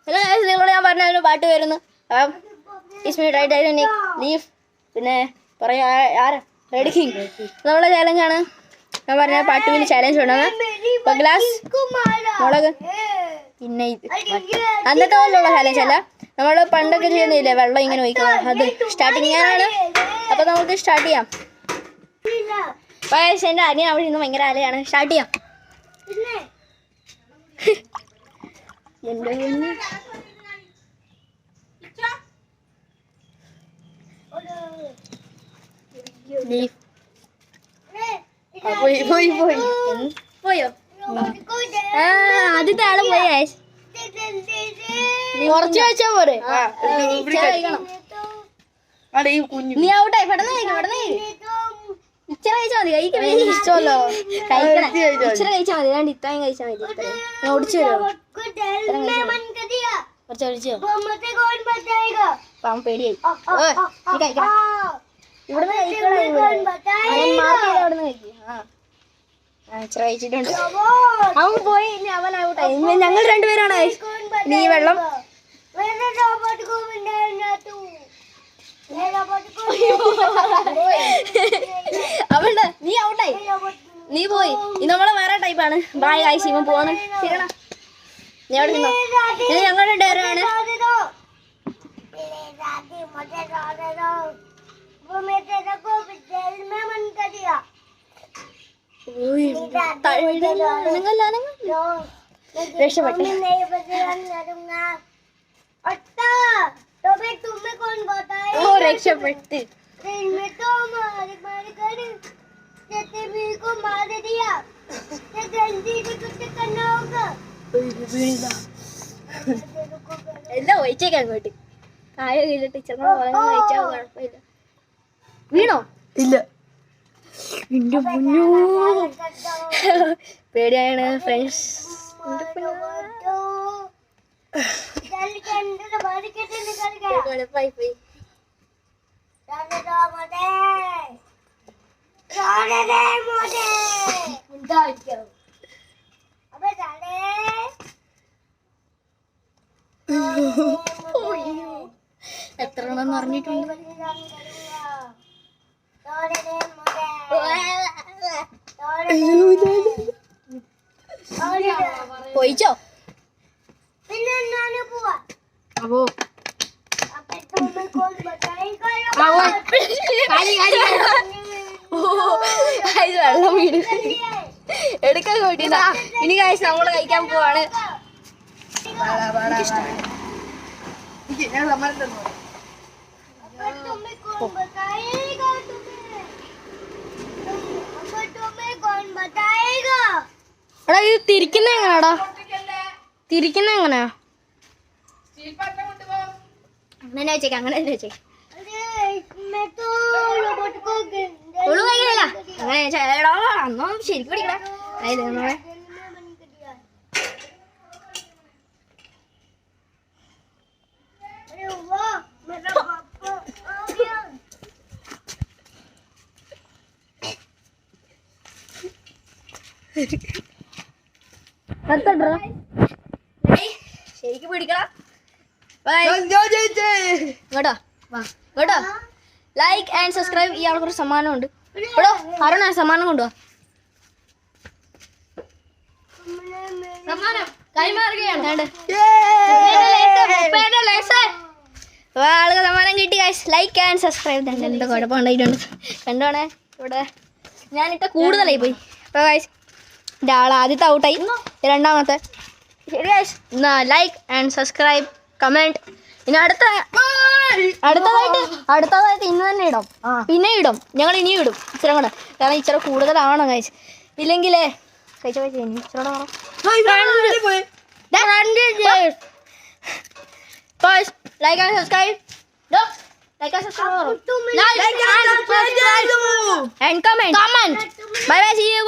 Hello നിങ്ങളോട് ഞാൻ പറഞ്ഞ പാട്ട് വരുന്നു. ഇസ്മി ടൈറ്റാനിക് ലീഫ് പിന്നെ പറയാ ആരാ റെഡി കിങ് നമ്മളെ ചാലഞ്ചാണ്. ഞാൻ പറഞ്ഞ പാട്ടുവിൽ ചാലഞ്ച് ഉണ്ടെന്ന് ഗ്ലാസ് മുളക് പിന്നെ ഇത് അന്നത്തെ പോലുള്ള ചാലഞ്ച് അല്ല, നമ്മൾ പണ്ടൊക്കെ ചെയ്യുന്നില്ലേ വെള്ളം ഇങ്ങനെ ഒഴിക്കണം, അത് സ്റ്റാർട്ടിങ് ഞാനാണ്. അപ്പൊ നമുക്ക് സ്റ്റാർട്ട് ചെയ്യാം. എൻ്റെ അനിയൻ അവിടെ ഇന്ന് ഭയങ്കര അലയാണ്. സ്റ്റാർട്ട് ചെയ്യാം. പോയോ? ആദ്യത്തെ ആള് പോയി. കുറച്ച് വെച്ചാ പോരെ, നീ ഔട്ടായി. പെട്ടെന്ന് ഇച്ചിരി കഴിച്ചാൽ മതി. കഴിക്കാൻ ഇഷ്ടമല്ലോ, കഴിക്കണം. ഇച്ചിരി കഴിച്ചാൽ മതി. രണ്ട് ഇത്രയും കഴിച്ചാൽ മതി. ഞാൻ ഒടിച്ചു തരുമോ? കുറച്ച് ഒഴിച്ചോ? പാമ്പ് പേടിയായി. നീ കഴിക്കണം. ഇവിടുന്ന് കഴിക്കണം. ഇച്ചിരി കഴിച്ചിട്ടുണ്ട്. അവൻ പോയി. ഇനി അവൻ ഔട്ടായി. ഞങ്ങൾ രണ്ടുപേരാണ്. നീ വെള്ളം അവളുടെ നീ ഔട്ടായി. നീ പോയി. ഇത് നമ്മളെ വേറെ ടൈപ്പാണ്. ബായ് കാഴ്ച ഇവൻ പോവാണ്. ശരിയാണോ? നീ അവിടെ നിന്നോ. ഇത് ഞങ്ങളുടെ ഡയറാണ്. രക്ഷപ്പെട്ടു. രക്ഷപ്പെട്ട് എല്ലാം ഒഴിച്ചേക്കാൻ അങ്ങോട്ട് കായ വീണിട്ട് ടീച്ചറിനെ കഴിച്ചാൽ കുഴപ്പമില്ല. വീണോ? ഇല്ല. എന്റെ മുന്നോ പേടിയാണ് ഫ്രണ്ട്സ്. കുഴപ്പമായി പോയി. എത്ര എണ്ണം പറഞ്ഞിട്ടുണ്ട്? പോയിച്ചോ? അപ്പോ വെള്ളം വീട് എടുക്കാൻ കൂട്ടിയതാ. ഇനി കാഴ്ച നമ്മള് കഴിക്കാൻ പോവാണ്. എടാ ഇത് തിരിക്കുന്ന എങ്ങനാടാ? തിരിക്കുന്ന എങ്ങനെയാ? അങ്ങനെ വെച്ചേക്ക. അങ്ങനെ വെച്ചേക്ക. അങ്ങനെ അന്നോ ശരിക്കും പിടിക്കണ. ശരിക്കും പിടിക്കണം. കേട്ടോ കേട്ടോ. Like and subscribe. ഇയാൾക്കൊരു സമ്മാനമുണ്ട് കേട്ടോ. ആരാണ് സമ്മാനം കൊണ്ടുപോവാ? കൈമാറുകയാണ്. ആൾക്ക് സമ്മാനം കിട്ടി. Like and subscribe. എന്താ കുഴപ്പമുണ്ടായിട്ടുണ്ട് കണ്ടോണേ. ഇവിടെ ഞാനിട്ട കൂടുതലായി പോയി. അപ്പോൾ ഗൈസ് എൻ്റെ ആൾ ആദ്യത്തെ ഔട്ടായി. രണ്ടാമത്തെ ശരി ഗൈസ്. എന്നാ ലൈക്ക് ആൻഡ് സബ്സ്ക്രൈബ് കമൻറ്റ്. ഇനി അടുത്തതായിട്ട് ഇന്ന് തന്നെ ഇടും. പിന്നെ ഇടും. ഞങ്ങൾ ഇനിയും ഇടും ഇച്ചിരി കൂടെ. കാരണം ഇച്ചിരി കൂടുതലാവണം ഗൈസ്. ഇല്ലെങ്കിലേ കഴിച്ച ഇച്ചിരി like and subscribe. No, like and subscribe. And comment. Bye bye. See you.